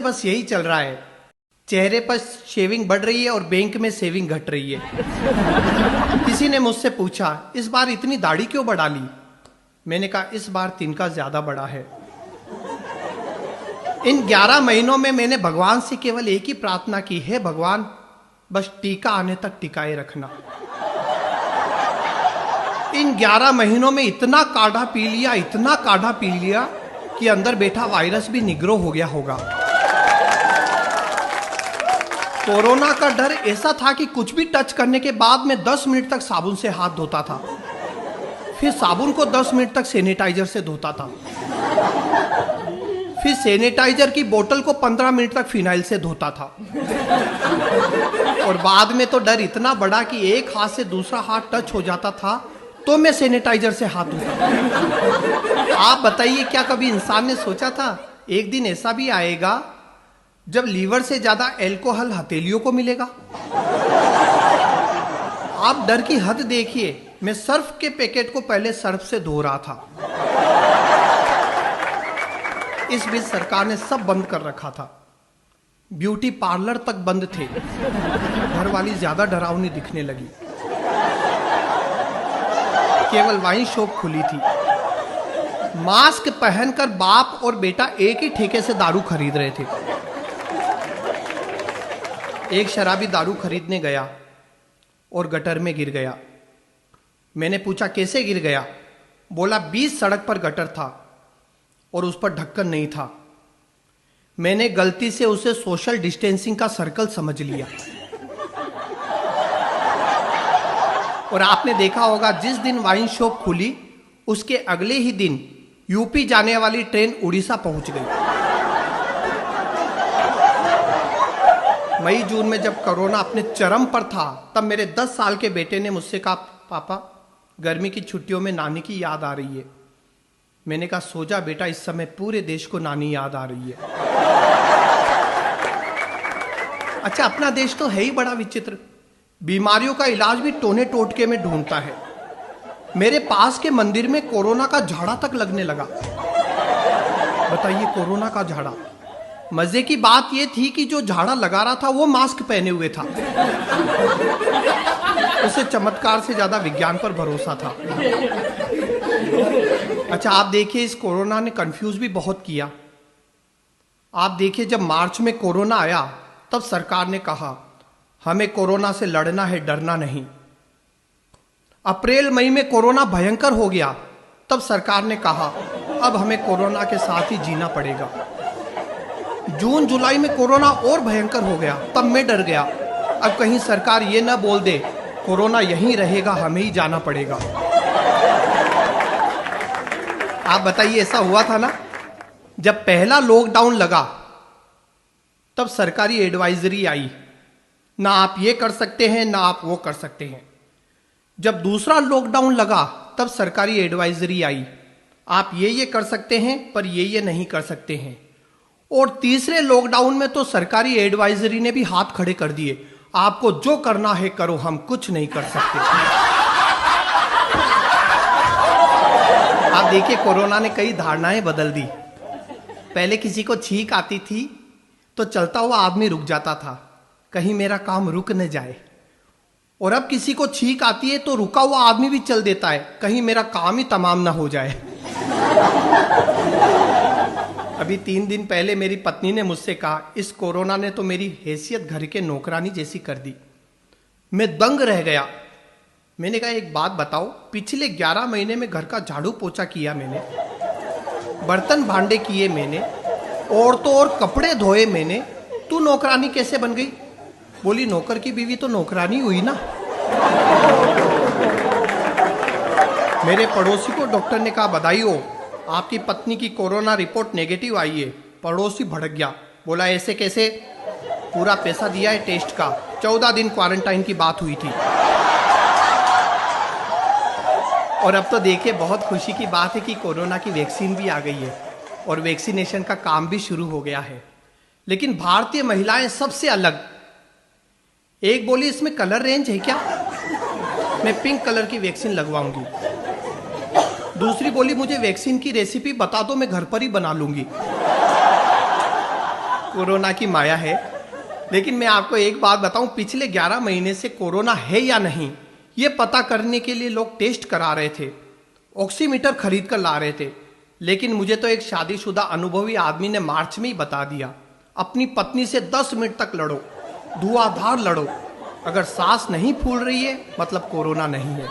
बस यही चल रहा है। चेहरे पर शेविंग बढ़ रही है और बैंक में सेविंग घट रही है। किसी ने मुझसे पूछा, इस बार इतनी दाढ़ी क्यों बढ़ा ली? मैंने कहा, इस बार तिनका ज्यादा बड़ा है। इन 11 महीनों में मैंने भगवान से केवल एक ही प्रार्थना की है, भगवान बस टीका आने तक टिकाए रखना। इन 11 महीनों में इतना काढ़ा पी लिया, इतना काढ़ा पी लिया कि अंदर बैठा वायरस भी निग्रो हो गया होगा। कोरोना का डर ऐसा था कि कुछ भी टच करने के बाद मैं 10 मिनट तक साबुन से हाथ धोता था, फिर साबुन को 10 मिनट तक सैनिटाइजर से धोता था, फिर सैनिटाइजर की बोतल को 15 मिनट तक फिनाइल से धोता था। और बाद में तो डर इतना बड़ा कि एक हाथ से दूसरा हाथ टच हो जाता था तो मैं सैनिटाइजर से हाथ धोता था। आप बताइए, क्या कभी इंसान ने सोचा था एक दिन ऐसा भी आएगा जब लीवर से ज्यादा अल्कोहल हथेलियों को मिलेगा? आप डर की हद देखिए। मैं सर्फ के पैकेट को पहले सर्फ से धो रहा था। इस बीच सरकार ने सब बंद कर रखा था। ब्यूटी पार्लर तक बंद थे। घर वाली ज्यादा डरावनी दिखने लगी। केवल वाइन शॉप खुली थी। मास्क पहनकर बाप और बेटा एक ही ठेके से दारू खरीद रहे थे। एक शराबी दारू खरीदने गया और गटर में गिर गया। मैंने पूछा, कैसे गिर गया? बोला, 20 सड़क पर गटर था और उस पर ढक्कन नहीं था। मैंने गलती से उसे सोशल डिस्टेंसिंग का सर्कल समझ लिया। और आपने देखा होगा, जिस दिन वाइन शॉप खुली उसके अगले ही दिन यूपी जाने वाली ट्रेन उड़ीसा पहुंच गई। मई जून में जब कोरोना अपने चरम पर था, तब मेरे 10 साल के बेटे ने मुझसे कहा, पापा गर्मी की छुट्टियों में नानी की याद आ रही है। मैंने कहा, सो जा बेटा, इस समय पूरे देश को नानी याद आ रही है। अच्छा, अपना देश तो है ही बड़ा विचित्र। बीमारियों का इलाज भी टोने टोटके में ढूंढता है। मेरे पास के मंदिर में कोरोना का झाड़ा तक लगने लगा। बताइए, कोरोना का झाड़ा। मजे की बात यह थी कि जो झाड़ा लगा रहा था वो मास्क पहने हुए था। उसे चमत्कार से ज्यादा विज्ञान पर भरोसा था। अच्छा, आप देखिए, इस कोरोना ने कंफ्यूज भी बहुत किया। आप देखिए, जब मार्च में कोरोना आया तब सरकार ने कहा, हमें कोरोना से लड़ना है, डरना नहीं। अप्रैल मई में कोरोना भयंकर हो गया, तब सरकार ने कहा, अब हमें कोरोना के साथ ही जीना पड़ेगा। जून जुलाई में कोरोना और भयंकर हो गया, तब मैं डर गया, अब कहीं सरकार ये ना बोल दे कोरोना यहीं रहेगा, हमें ही जाना पड़ेगा। आप बताइए, ऐसा हुआ था ना? जब पहला लॉकडाउन लगा तब सरकारी एडवाइजरी आई, ना आप ये कर सकते हैं, ना आप वो कर सकते हैं। जब दूसरा लॉकडाउन लगा तब सरकारी एडवाइजरी आई, आप ये कर सकते हैं पर ये नहीं कर सकते हैं। और तीसरे लॉकडाउन में तो सरकारी एडवाइजरी ने भी हाथ खड़े कर दिए, आपको जो करना है करो, हम कुछ नहीं कर सकते। आप देखिए, कोरोना ने कई धारणाएं बदल दी। पहले किसी को छींक आती थी तो चलता हुआ आदमी रुक जाता था, कहीं मेरा काम रुक न जाए। और अब किसी को छींक आती है तो रुका हुआ आदमी भी चल देता है, कहीं मेरा काम ही तमाम ना हो जाए। अभी 3 दिन पहले मेरी पत्नी ने मुझसे कहा, इस कोरोना ने तो मेरी हैसियत घर के नौकरानी जैसी कर दी। मैं दंग रह गया। मैंने कहा, एक बात बताओ, पिछले 11 महीने में घर का झाड़ू पोछा किया मैंने, बर्तन भांडे किए मैंने, और तो और कपड़े धोए मैंने, तू नौकरानी कैसे बन गई? बोली, नौकर की बीवी तो नौकरानी हुई ना। मेरे पड़ोसी को डॉक्टर ने कहा, बधाई हो, आपकी पत्नी की कोरोना रिपोर्ट नेगेटिव आई है। पड़ोसी भड़क गया, बोला, ऐसे कैसे? पूरा पैसा दिया है टेस्ट का, 14 दिन क्वारंटाइन की बात हुई थी। और अब तो देखिए, बहुत खुशी की बात है कि कोरोना की वैक्सीन भी आ गई है और वैक्सीनेशन का काम भी शुरू हो गया है। लेकिन भारतीय महिलाएं सबसे अलग। एक बोली, इसमें कलर रेंज है क्या? मैं पिंक कलर की वैक्सीन लगवाऊंगी। दूसरी बोली, मुझे वैक्सीन की रेसिपी बता दो, मैं घर पर ही बना लूंगी। कोरोना की माया है। लेकिन मैं आपको एक बात बताऊं, पिछले 11 महीने से कोरोना है या नहीं ये पता करने के लिए लोग टेस्ट करा रहे थे, ऑक्सीमीटर खरीद कर ला रहे थे। लेकिन मुझे तो एक शादीशुदा अनुभवी आदमी ने मार्च में ही बता दिया, अपनी पत्नी से 10 मिनट तक लड़ो, धुआंधार लड़ो, अगर सांस नहीं फूल रही है मतलब कोरोना नहीं है।